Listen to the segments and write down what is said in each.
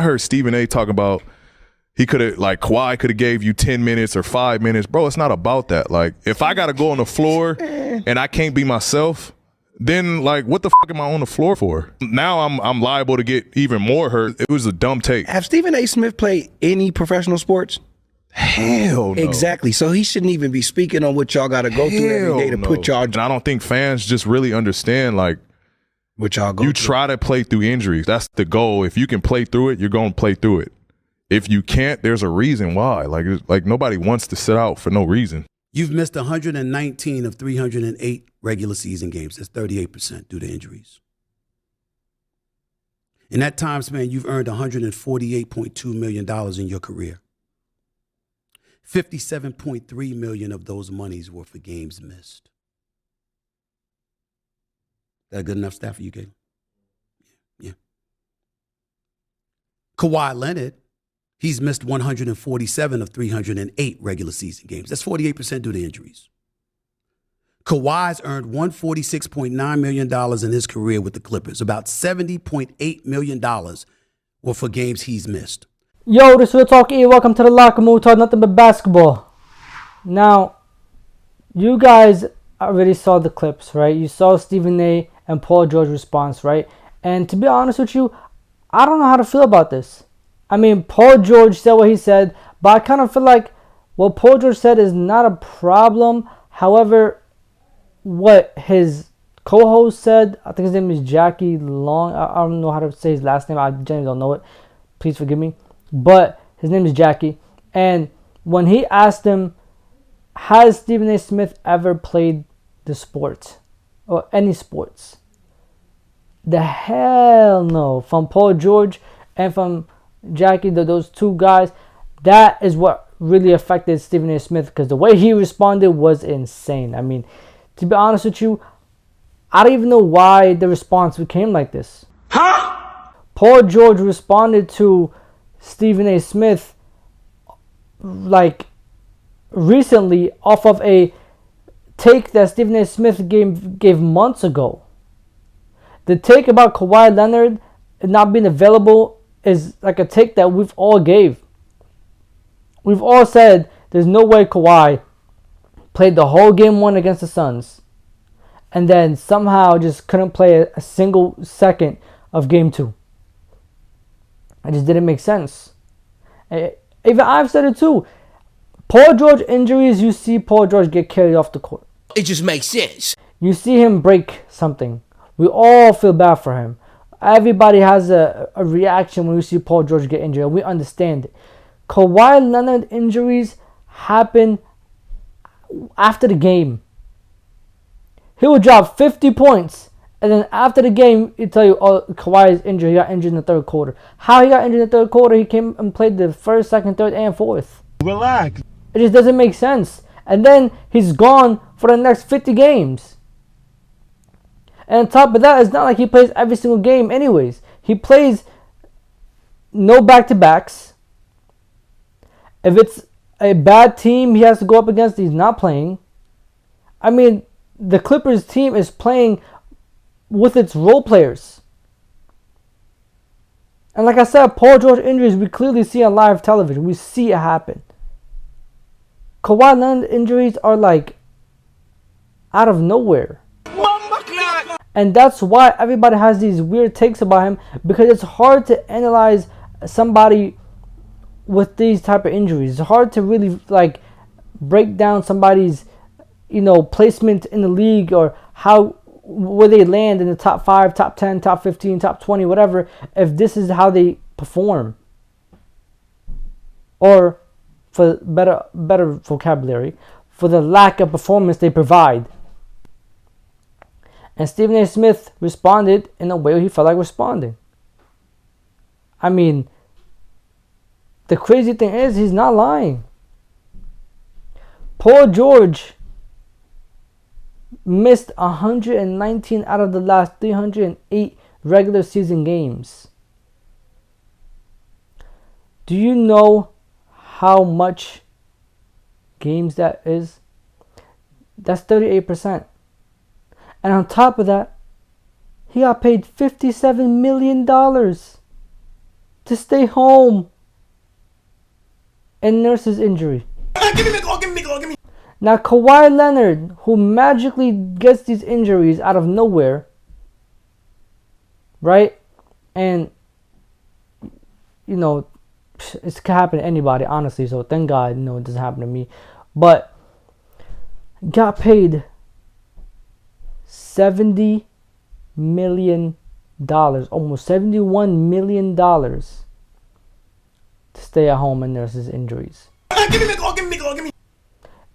I heard Stephen A. talk about he could have, like, Kawhi could have gave you 10 minutes or 5 minutes. Bro, it's not about that. Like, if I got to go on the floor and I can't be myself, then, like, what the fuck am I on the floor for? Now I'm liable to get even more hurt. It was a dumb take. Have Stephen A. Smith played any professional sports? Hell no. Exactly. So he shouldn't even be speaking on what y'all got to go through every day to put y'all. And I don't think fans just really understand, like, what y'all go you through. try to play through injuries. That's the goal. If you can play through it, you're going to play through it. If you can't, there's a reason why. Like nobody wants to sit out for no reason. You've missed 119 of 308 regular season games. That's 38% due to injuries. In that time span, you've earned $148.2 million in your career. $57.3 million of those monies were for games missed. That good enough stat for you, Gabe? Yeah. Kawhi Leonard, he's missed 147 of 308 regular season games. That's 48% due to injuries. Kawhi's earned $146.9 million in his career with the Clippers. About $70.8 million were for games he's missed. Yo, this is Real Talk E. Welcome to the Locker Room. Talk nothing but basketball. Now, you guys already saw the clips, right? You saw Stephen A. and Paul George's response, right? And to be honest with you, I don't know how to feel about this. I mean, Paul George said what he said, but I kind of feel like what Paul George said is not a problem. However, what his co-host said, I think his name is Jackie Long. I don't know how to say his last name. I genuinely don't know it. Please forgive me. But his name is Jackie. And when he asked him, has Stephen A. Smith ever played the sport or any sports? The hell no. From Paul George and from Jackie, those two guys, that is what really affected Stephen A. Smith, because the way he responded was insane. I mean, to be honest with you, I don't even know why the response became like this. Huh? Paul George responded to Stephen A. Smith like recently off of a take that Stephen A. Smith gave months ago. The take about Kawhi Leonard not being available is like a take that we've all gave. We've all said there's no way Kawhi played the whole game one against the Suns and then somehow just couldn't play a single second of game two. It just didn't make sense. Even I've said it too. Paul George injuries, you see Paul George get carried off the court. It just makes sense. You see him break something. We all feel bad for him. Everybody has a reaction when we see Paul George get injured. We understand it. Kawhi Leonard injuries happen after the game. He will drop 50 points. And then after the game, he tell you, oh, Kawhi is injured. He got injured in the third quarter. How he got injured in the third quarter? He came and played the first, second, third, and fourth. Relax. It just doesn't make sense. And then he's gone for the next 50 games. And on top of that, it's not like he plays every single game anyways. He plays no back-to-backs. If it's a bad team he has to go up against, he's not playing. I mean, the Clippers team is playing with its role players. And like I said, Paul George injuries, we clearly see on live television. We see it happen. Kawhi Leonard injuries are like out of nowhere. And that's why everybody has these weird takes about him, because it's hard to analyze somebody with these type of injuries. It's hard to really like break down somebody's, placement in the league or where they land in the top 5, top 10, top 15, top 20, whatever, if this is how they perform. Or for better vocabulary, for the lack of performance they provide. And Stephen A. Smith responded in a way he felt like responding. I mean, the crazy thing is, he's not lying. Paul George missed 119 out of the last 308 regular season games. Do you know how much games that is? That's 38%. And on top of that, he got paid $57 million. to stay home and nurse his injury. Now, Kawhi Leonard, who magically gets these injuries out of nowhere, right? And, you know, it can happen to anybody, honestly. So thank God, you know, it doesn't happen to me. But got paid $70 million, almost $71 million to stay at home and nurse his injuries.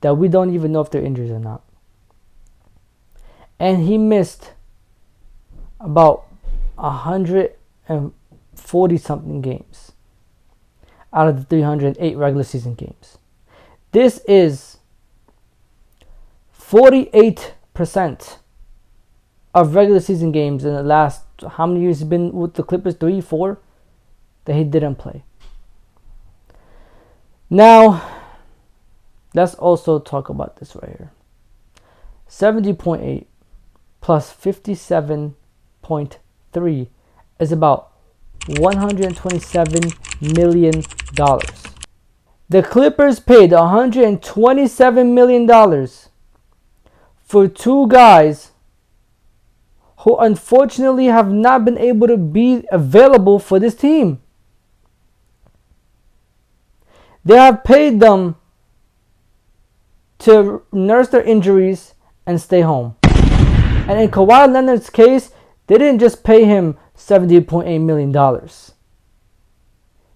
That we don't even know if they're injuries or not. And he missed about 140 something games out of the 308 regular season games. This is 48% of regular season games in the last, how many years he's been with the Clippers? 3, 4? That he didn't play. Now, let's also talk about this right here. 70.8 plus 57.3 is about $127 million. The Clippers paid $127 million for two guys who unfortunately have not been able to be available for this team. They have paid them to nurse their injuries and stay home. And in Kawhi Leonard's case, they didn't just pay him $70.8 million.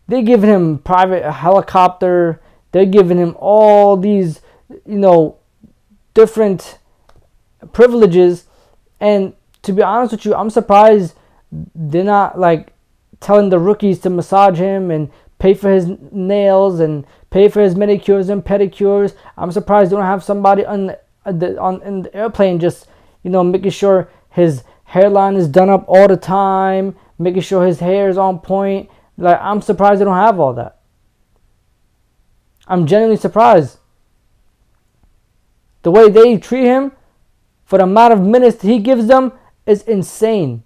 They're giving him private helicopter. They're giving him all these, you know, different privileges. And to be honest with you, I'm surprised they're not like telling the rookies to massage him and pay for his nails and pay for his manicures and pedicures. I'm surprised they don't have somebody in the airplane just, you know, making sure his hairline is done up all the time, making sure his hair is on point. Like, I'm surprised they don't have all that. I'm genuinely surprised. The way they treat him for the amount of minutes he gives them is insane.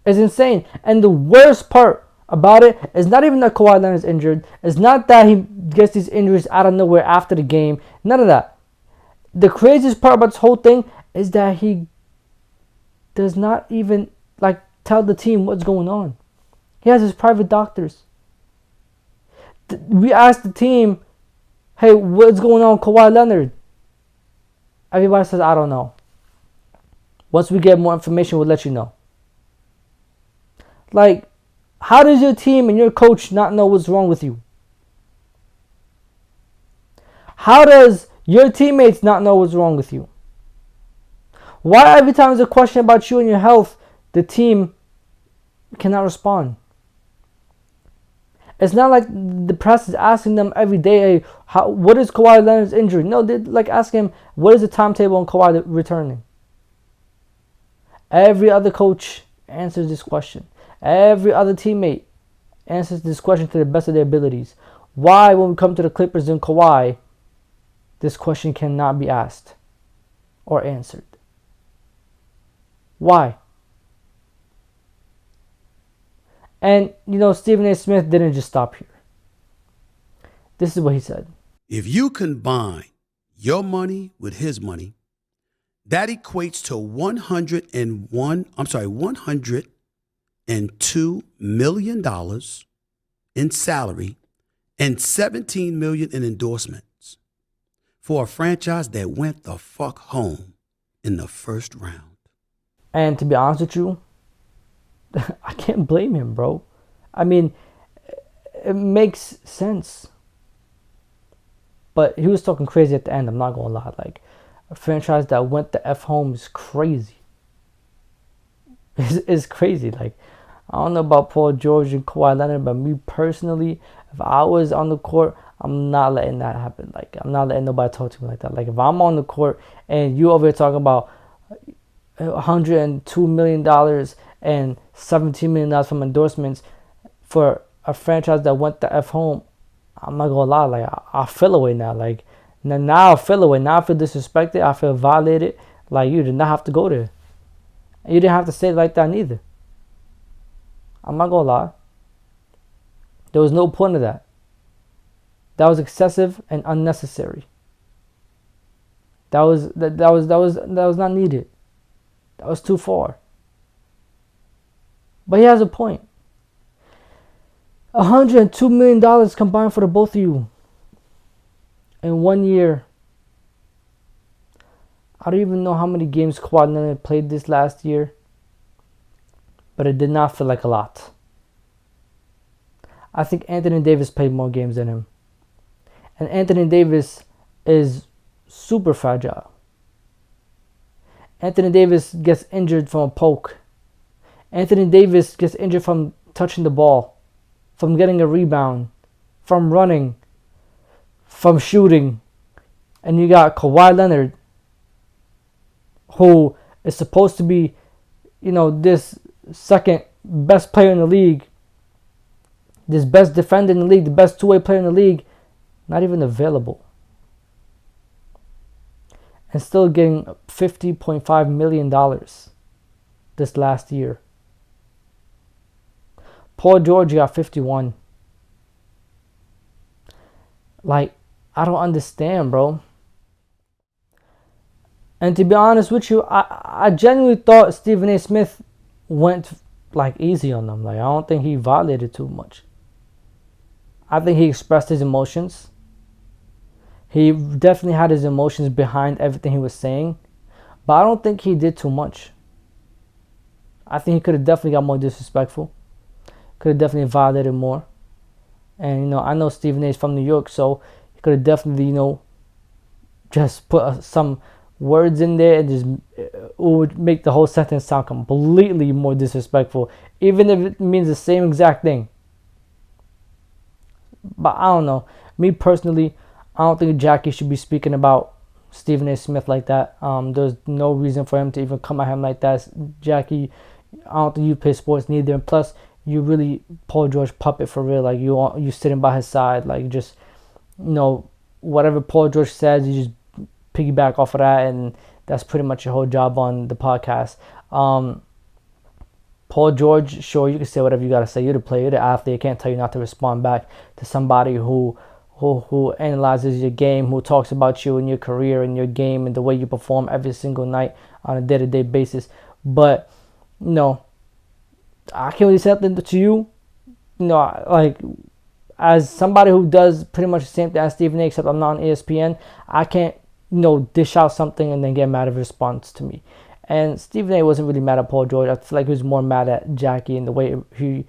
It's insane. And the worst part about it is not even that Kawhi Leonard is injured. It's not that he gets these injuries out of nowhere after the game. None of that. The craziest part about this whole thing is that he does not even like tell the team what's going on. He has his private doctors. We asked the team, hey, what's going on with Kawhi Leonard? Everybody says, I don't know. Once we get more information, we'll let you know. Like, how does your team and your coach not know what's wrong with you? How does your teammates not know what's wrong with you? Why every time there's a question about you and your health, the team cannot respond? It's not like the press is asking them every day, hey, what is Kawhi Leonard's injury? No, they're like asking him, what is the timetable on Kawhi returning? Every other coach answers this question. Every other teammate answers this question to the best of their abilities. Why, when we come to the Clippers and Kawhi, this question cannot be asked or answered? Why? And, you know, Stephen A. Smith didn't just stop here. This is what he said. If you combine your money with his money, that equates to $102 million in salary and $17 million in endorsements for a franchise that went the fuck home in the first round. And to be honest with you, I can't blame him, bro. I mean, it makes sense. But he was talking crazy at the end, I'm not going to lie. Like, a franchise that went the F home is crazy. It's crazy. Like, I don't know about Paul George and Kawhi Leonard, but me personally, if I was on the court, I'm not letting that happen. Like, I'm not letting nobody talk to me like that. Like, if I'm on the court and you over here talking about $102 million and $17 million from endorsements for a franchise that went the F home, I'm not gonna lie, like, I feel away now. Like, now I feel away. Now I feel disrespected. I feel violated. Like, you did not have to go there. You didn't have to say it like that neither. I'm not gonna lie. There was no point of that. That was excessive and unnecessary. That was not needed. That was too far. But he has a point. $102 million combined for the both of you in 1 year. I don't even know how many games Kawhi Leonard played this last year, but it did not feel like a lot. I think Anthony Davis played more games than him. And Anthony Davis is super fragile. Anthony Davis gets injured from a poke. Anthony Davis gets injured from touching the ball, from getting a rebound, from running, from shooting. And you got Kawhi Leonard, who is supposed to be, this second best player in the league, this best defender in the league, the best two-way player in the league, not even available. And still getting $50.5 million this last year. Paul George got 51. Like, I don't understand, bro. And to be honest with you, I genuinely thought Stephen A. Smith went easy on them. I don't think he violated too much. I think he expressed his emotions. He definitely had his emotions behind everything he was saying. But I don't think he did too much. I think he could have definitely got more disrespectful. Could have definitely violated more. And, I know Stephen A. is from New York, so he could have definitely, just put some words in there and just it would make the whole sentence sound completely more disrespectful, even if it means the same exact thing. But I don't know. Me personally, I don't think Jackie should be speaking about Stephen A. Smith like that. There's no reason for him to even come at him like that. Jackie, I don't think you play sports neither. And plus, you really Paul George puppet for real. Like you sitting by his side. Like just, whatever Paul George says, you just piggyback off of that. And that's pretty much your whole job on the podcast. Paul George, sure, you can say whatever you got to say. You're the player, you're the athlete. I can't tell you not to respond back to somebody who analyzes your game, who talks about you and your career and your game and the way you perform every single night on a day-to-day basis. But, I can't really say nothing to you. As somebody who does pretty much the same thing as Stephen A, except I'm not on ESPN, I can't, dish out something and then get mad at a response to me. And Stephen A wasn't really mad at Paul George. I feel like he was more mad at Jackie and the way he,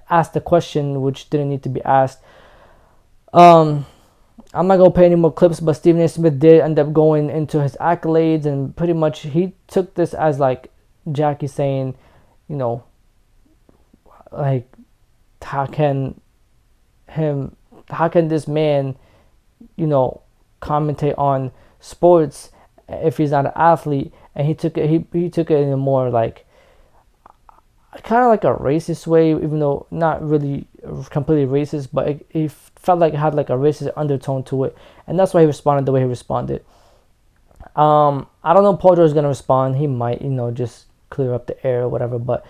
asked the question which didn't need to be asked. I'm not going to play any more clips, but Stephen A. Smith did end up going into his accolades, and pretty much he took this as Jackie saying, how can this man, commentate on sports if he's not an athlete? And he took it in a more kind of like a racist way, even though not really completely racist, but it felt like it had a racist undertone to it, and that's why he responded the way he responded. I don't know if Paul George is gonna respond. He might, just clear up the air or whatever, but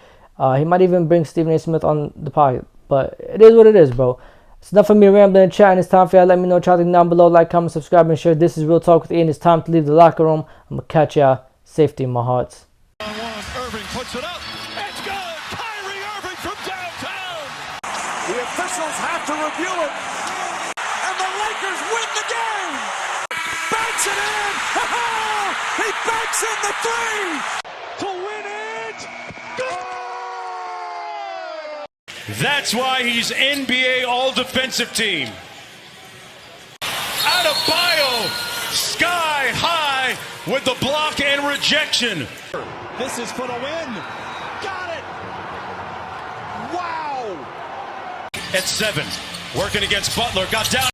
he might even bring Stephen A. Smith on the pod. But it is what it is, bro. It's enough of me rambling and chatting. It's time for y'all. Let me know. Try to down below, like, comment, subscribe, and share. This is Real Talk with Ian. It's time to leave the locker room. I'm gonna catch y'all. Safety in my hearts. Irving puts it up. It's good. Kyrie Irving from downtown. The officials have to review it, and the Lakers win the game. Banks it in. He banks in the three to win it. Good. That's why he's NBA All-Defensive Team. Adebayo, sky high with the block and rejection. This is for the win. Got it. Wow. At 7, working against Butler, got down.